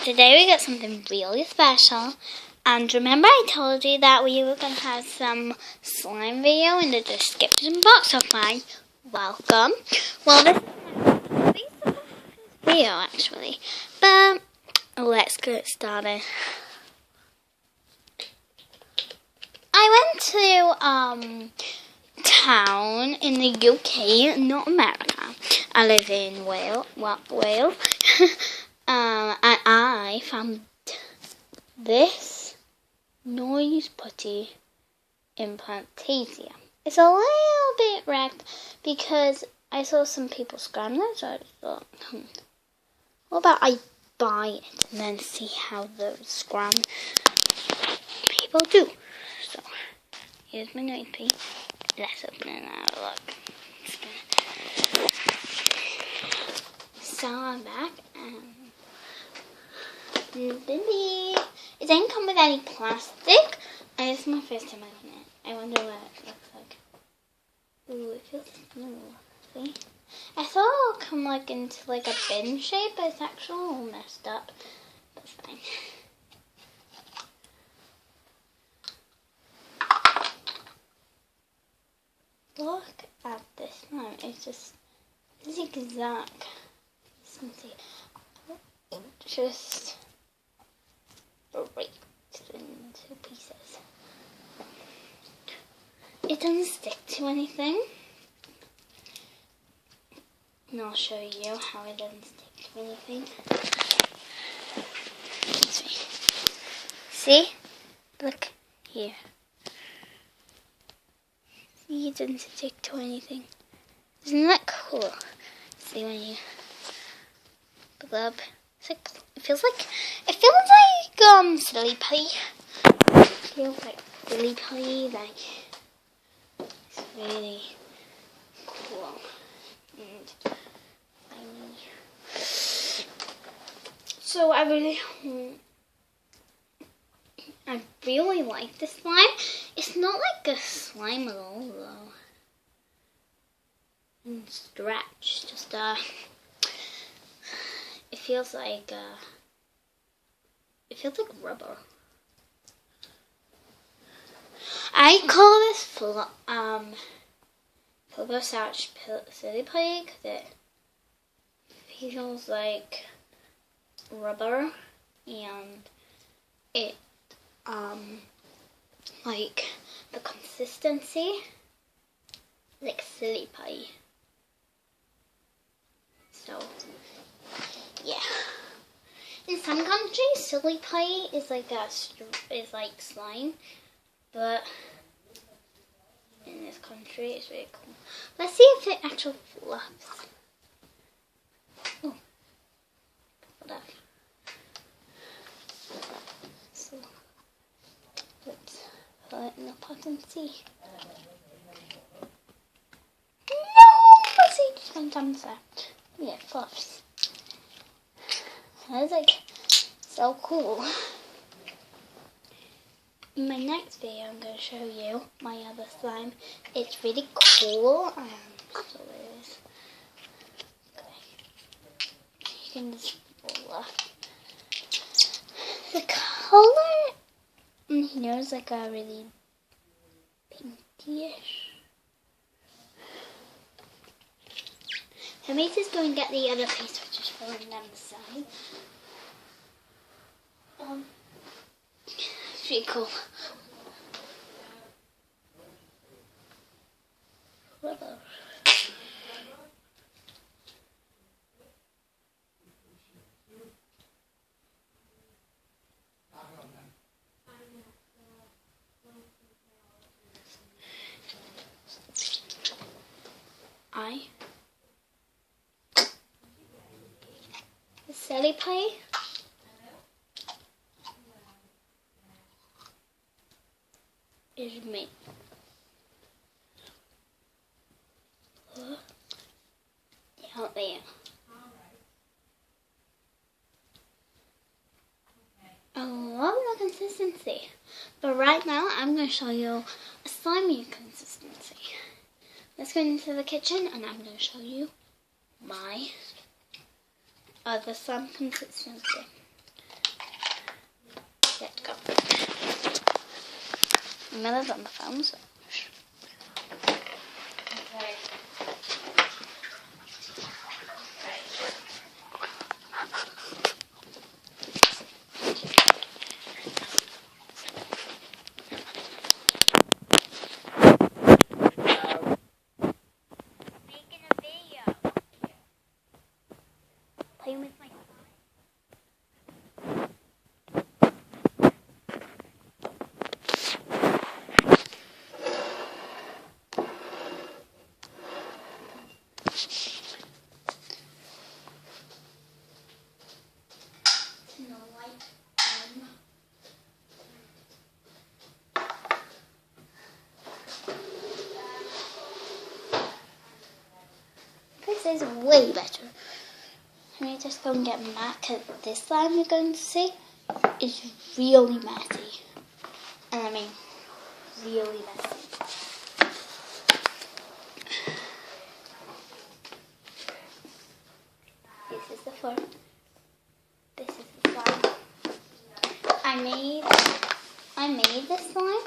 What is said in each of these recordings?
today we got something really special. And remember I told you that we were going to have some slime video in the description box of mine. Welcome. Well, this is my video actually. But let's get started. I went to town in the UK, not America. I live in Wales. And I found this noise putty implantasia. It's a little bit wrecked because I saw some people scram it, so I thought, what about I buy it and then see how those scram people do. So here's my noise putty. Let's open it and have a look. So I'm back and it didn't come with any plastic, and it's my first time opening it. I wonder what it looks like. Ooh, it feels smooth. See? I thought it would come into a bin shape, but it's actually all messed up. That's fine. Look at this one. It's just zigzag. Just breaks into pieces. It doesn't stick to anything. And I'll show you how it doesn't stick to anything. See? Look here. See, it doesn't stick to anything. Isn't that cool? See when you glove. It feels like silly putty. It feels like silly putty. It's really cool. And so I really like this slime. It's not like a slime at all though. And stretch, just it feels like rubber. I call this Filbert Satch Silly Putty because it feels like rubber and it like the consistency like silly putty. So yeah. In some countries, silly putty is like slime, but in this country, it's really cool. Let's see if it actually fluffs. Oh, hold up. So let's put it in the pot and see. No, let's see, just one time there. Yeah, it fluffs. That's so cool. In my next video, I'm going to show you my other slime. It's really cool. So it is. Okay. You can just fluff. The color in here is like a really pinkish. So me just go and get the other piece, which is falling down the side. It's pretty cool. Rubber. The silly putty. Is me. Yeah, there. I love the consistency, but right now I'm going to show you a slimy consistency. Let's go into the kitchen and I'm going to show you my other slime consistency. Let's go. Miller's on the phone, so. Making a video. Playing with my This is way better. Let me just go and get Matt, because this slime you're going to see is really messy. And I mean, really messy. This is the floor. This is the slime. I made this slime.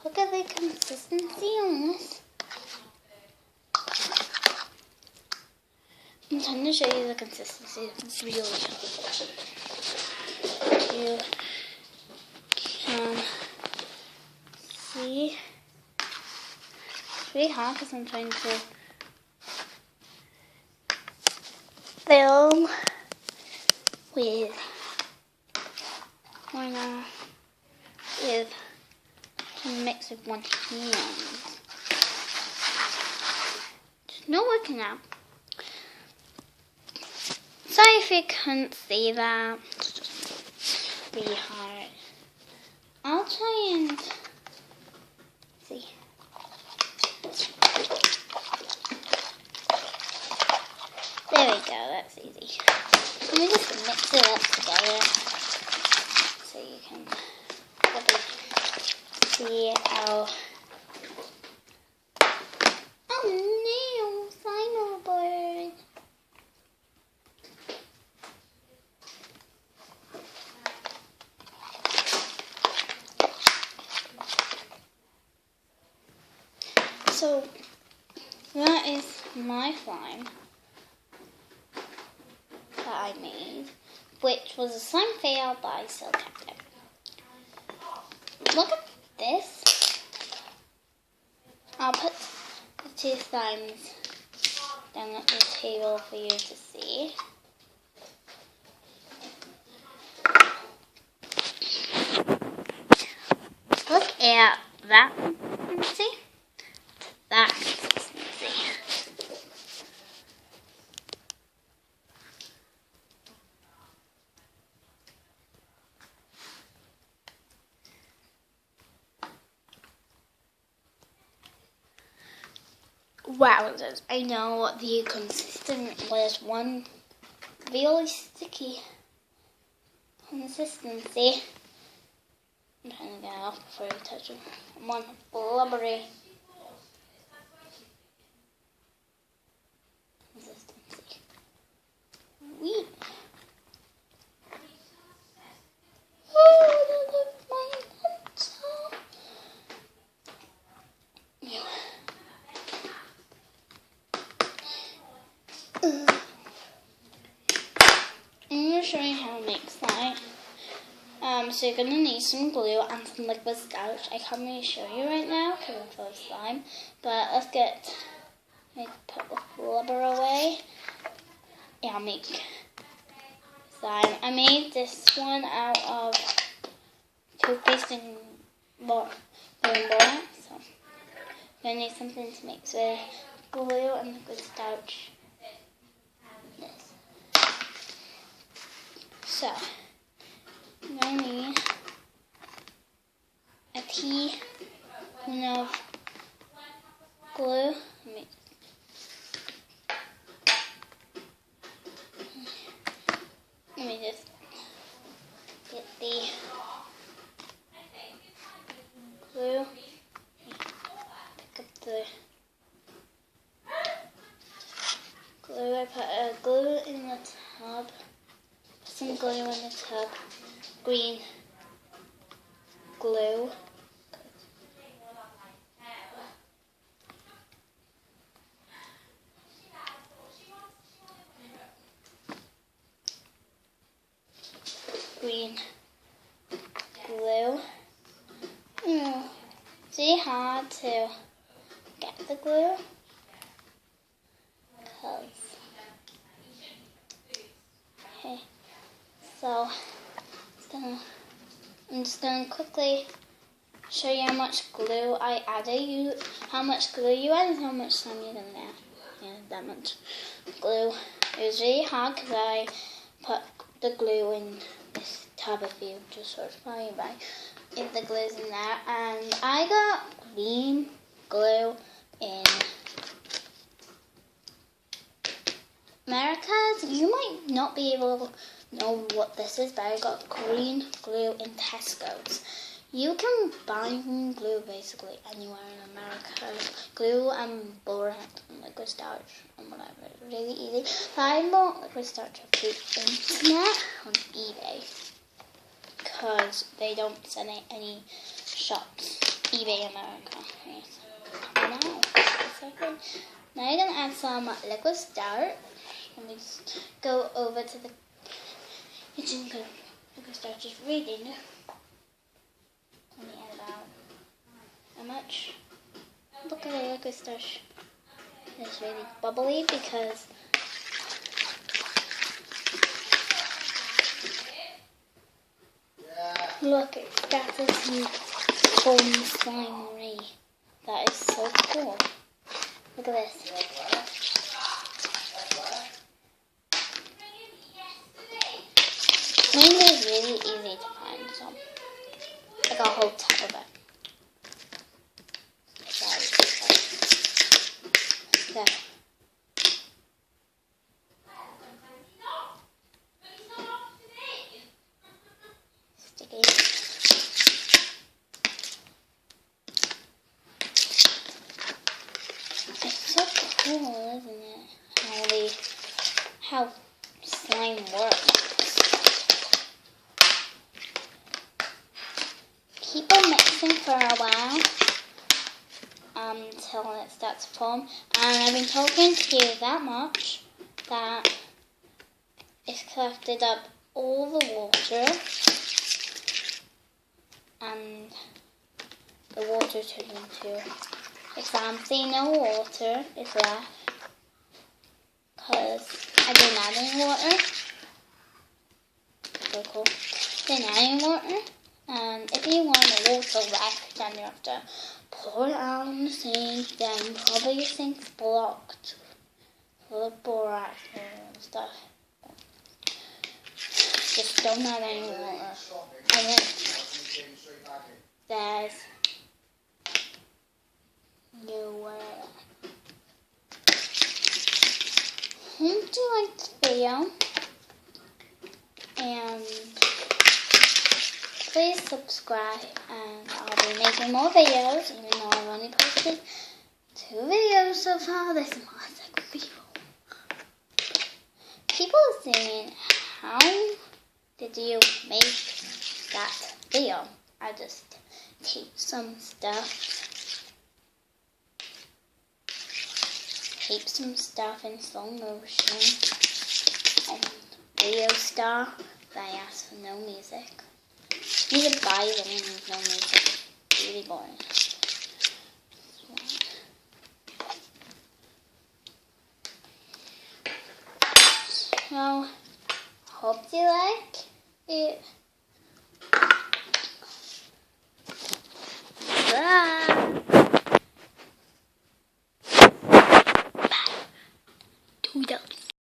Look at the consistency on this. I'm trying to show you the consistency. It's really helpful. You can see. It's really hard because I'm trying to film with mix with one hand. It's not working out. Sorry if you couldn't see that. It's just really hard. I'll try and see. There we go, that's easy. Let me just mix it up together so you can see how. Oh no, final bird. So that is my slime that I made, which was a slime fail, but I still kept it. Look at this. I'll put the two slimes down at the table for you to see. Look at that consistency. That consistency. Wowzers, I know the consistent was one really sticky consistency. I'm trying to get it off before I touch it. One blubbery consistency. Wheat. Oh, look at my pencil. I'm going to show you how to make slime. So you're going to need some glue and some liquid starch. I can't really show you right now because I'm full of slime. But let's put the blubber away. Yeah, I'll make slime. I made this one out of toothpaste and borax. So I'm going to need something to mix with glue and liquid starch. This. So I'm going to need a teaspoon of glue. Let me just get the glue tub. Put some glue in the tub. Green glue. Green glue. It's really hard to get the glue okay, so I'm just gonna quickly show you how much glue I added. How much glue you add and how much slime you're gonna add. Yeah, that much glue. It was really hard because I put the glue in this tub. If you just search by if the glue's in there, and I got green glue in America's. You might not be able to know what this is, but I got green glue in Tesco's. You can buy green glue basically anywhere in America. Glue and borax and liquid starch and whatever. It's really easy. But I bought liquid starch off the internet on eBay because they don't send it any shops. eBay America. Yes. Now you're gonna add some liquid starch. Let me just go over to the kitchen because liquid starch is reading. Let me add about how much? Look at the liquid starch. It's really bubbly because look, it started to form slime ray. That is so cool. Look at this. Slime is really easy to find, so I got a whole tub of it. So, sticky. It's so cool, isn't it? How slime works. Keep on mixing for a while until it starts to form. And I've been talking to you that much that it's collected up all the water, and the water turned into empty. No water is left because I didn't add any water. So cool. Didn't add any water. And if you want the water left, then you have to pour it out in the sink. Then probably your sink's blocked full of borax and stuff. Just don't add any water. And then there's hope you like this video, and please subscribe, and I'll be making more videos, even though I've only posted 2 videos so far. This is my second video. People are saying, how did you make that video? I just taped some stuff in slow motion on Video Star, but I asked for no music. You can buy them with no music. It's really boring. So, hope you like it.